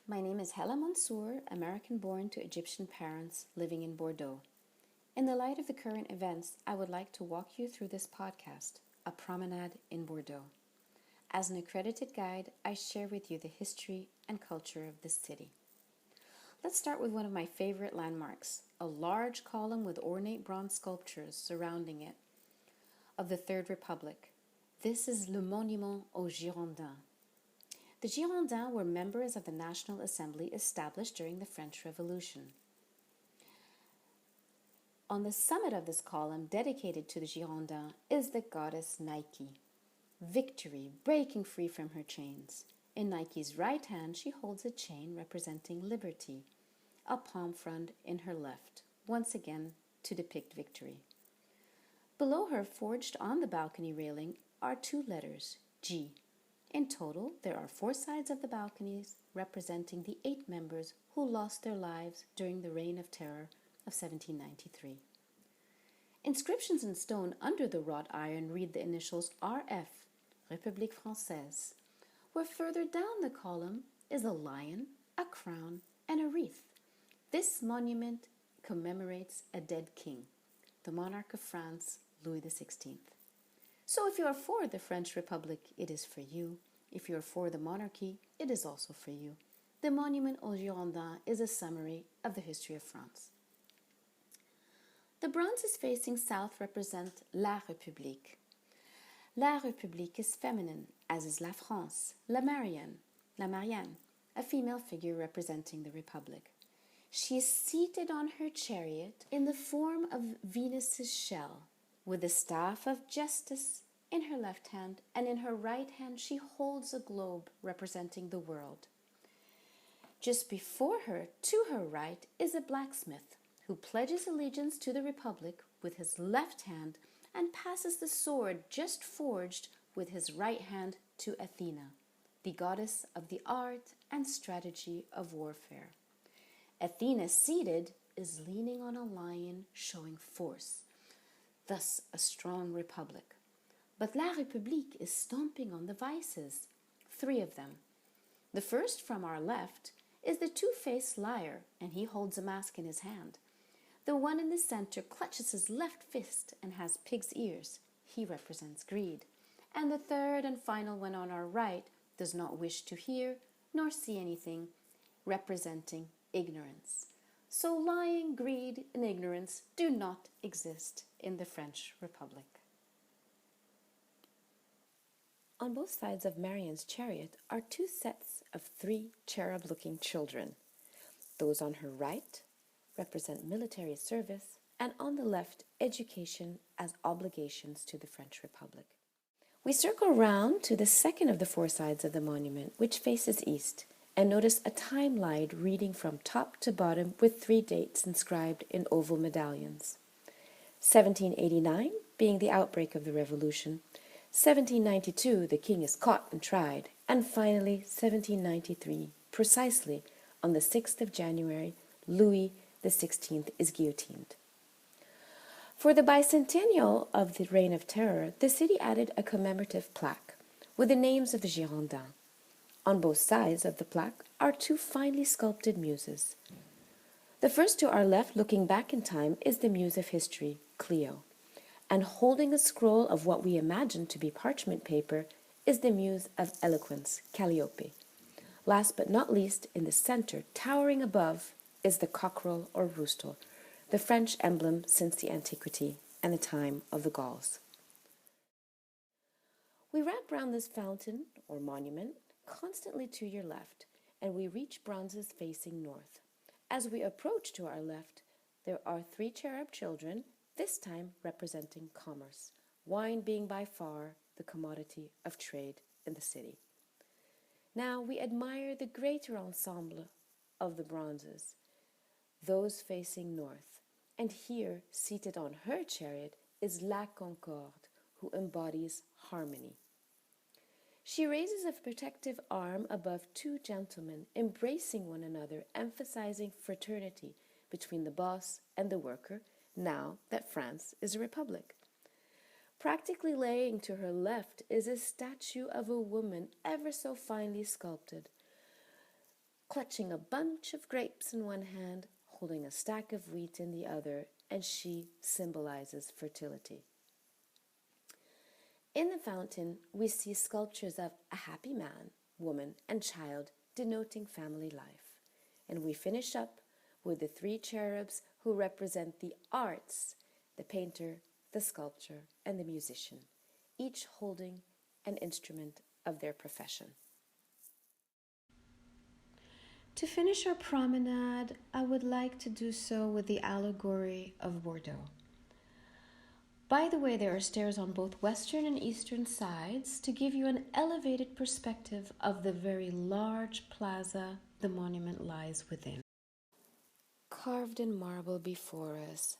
My name is Hela Mansour, American-born to Egyptian parents living in Bordeaux. In the light of the current events, I would like to walk you through this podcast, A Promenade in Bordeaux. As an accredited guide, I share with you the history and culture of this city. Let's start with one of my favorite landmarks, a large column with ornate bronze sculptures surrounding it of the Third Republic. This is Le Monument aux Girondins. The Girondins were members of the National Assembly established during the French Revolution. On the summit of this column, dedicated to the Girondins, is the goddess Nike, Victory, breaking free from her chains. In Nike's right hand, she holds a chain representing liberty, a palm frond in her left, once again to depict victory. Below her, forged on the balcony railing, are two letters, G. In total, there are 4 sides of the balconies representing the 8 members who lost their lives during the Reign of Terror of 1793. Inscriptions in stone under the wrought iron read the initials RF, République Française, where further down the column is a lion, a crown, and a wreath. This monument commemorates a dead king, the monarch of France, Louis XVI. So if you are for the French Republic, it is for you. If you are for the monarchy, it is also for you. The Monument aux Girondins is a summary of the history of France. The bronzes facing south represent La République. La République is feminine, as is La France, La Marianne, a female figure representing the Republic. She is seated on her chariot in the form of Venus's shell, with the staff of justice in her left hand, and in her right hand she holds a globe representing the world. Just before her, to her right, is a blacksmith who pledges allegiance to the Republic with his left hand and passes the sword just forged with his right hand to Athena, the goddess of the art and strategy of warfare. Athena, seated, is leaning on a lion showing force, thus a strong republic. But La République is stomping on the vices, 3 of them. The first from our left is the two-faced liar, and he holds a mask in his hand. The one in the center clutches his left fist and has pig's ears. He represents greed. And the third and final one on our right does not wish to hear nor see anything, representing ignorance. So lying, greed, and ignorance do not exist in the French Republic. On both sides of Marianne's chariot are 2 sets of 3 cherub-looking children. Those on her right represent military service, and on the left, education as obligations to the French Republic. We circle round to the second of the 4 sides of the monument, which faces east, and notice a time-line reading from top to bottom with 3 dates inscribed in oval medallions. 1789 being the outbreak of the Revolution, 1792 the king is caught and tried, and finally 1793, precisely on the 6th of January, Louis XVI is guillotined. For the bicentennial of the Reign of Terror, the city added a commemorative plaque with the names of the Girondins. On both sides of the plaque are 2 finely sculpted muses. The first to our left, looking back in time, is the muse of history, Clio, and holding a scroll of what we imagine to be parchment paper is the muse of eloquence, Calliope. Last but not least, in the center, towering above, is the cockerel or rooster, the French emblem since the antiquity and the time of the Gauls. We wrap round this fountain or monument constantly to your left, and we reach bronzes facing north. As we approach to our left, there are 3 cherub children, this time representing commerce, wine being by far the commodity of trade in the city. Now we admire the greater ensemble of the bronzes, those facing north, and here, seated on her chariot, is La Concorde, who embodies harmony. She raises a protective arm above 2 gentlemen, embracing one another, emphasizing fraternity between the boss and the worker, now that France is a republic. Practically laying to her left is a statue of a woman ever so finely sculpted, clutching a bunch of grapes in one hand, holding a stack of wheat in the other, and she symbolizes fertility. In the fountain, we see sculptures of a happy man, woman, and child denoting family life. And we finish up with the three cherubs who represent the arts, the painter, the sculptor, and the musician, each holding an instrument of their profession. To finish our promenade, I would like to do so with the allegory of Bordeaux. By the way, there are stairs on both western and eastern sides to give you an elevated perspective of the very large plaza the monument lies within. Carved in marble before us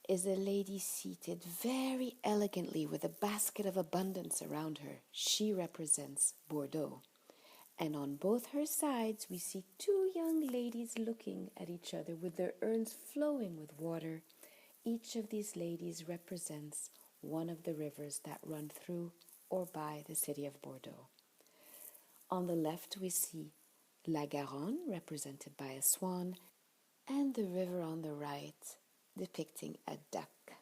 is a lady seated very elegantly with a basket of abundance around her. She represents Bordeaux. And on both her sides, we see two young ladies looking at each other with their urns flowing with water. Each of these ladies represents one of the rivers that run through or by the city of Bordeaux. On the left, we see La Garonne, represented by a swan, and the river on the right, depicting a duck,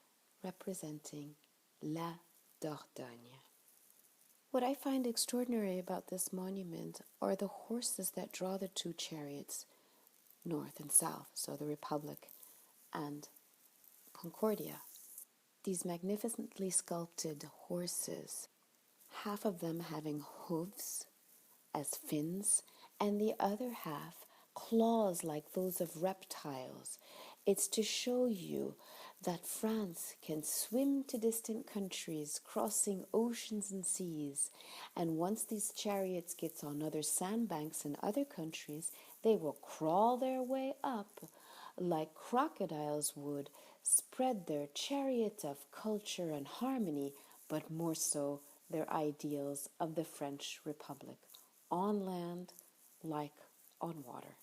representing La Dordogne. What I find extraordinary about this monument are the horses that draw the two chariots, north and south, so the Republic and Concordia. These magnificently sculpted horses, half of them having hooves as fins, and the other half claws like those of reptiles. It's to show you that France can swim to distant countries, crossing oceans and seas, and once these chariots get on other sandbanks in other countries, they will crawl their way up like crocodiles would, spread their chariot of culture and harmony, but more so their ideals of the French Republic, on land like on water.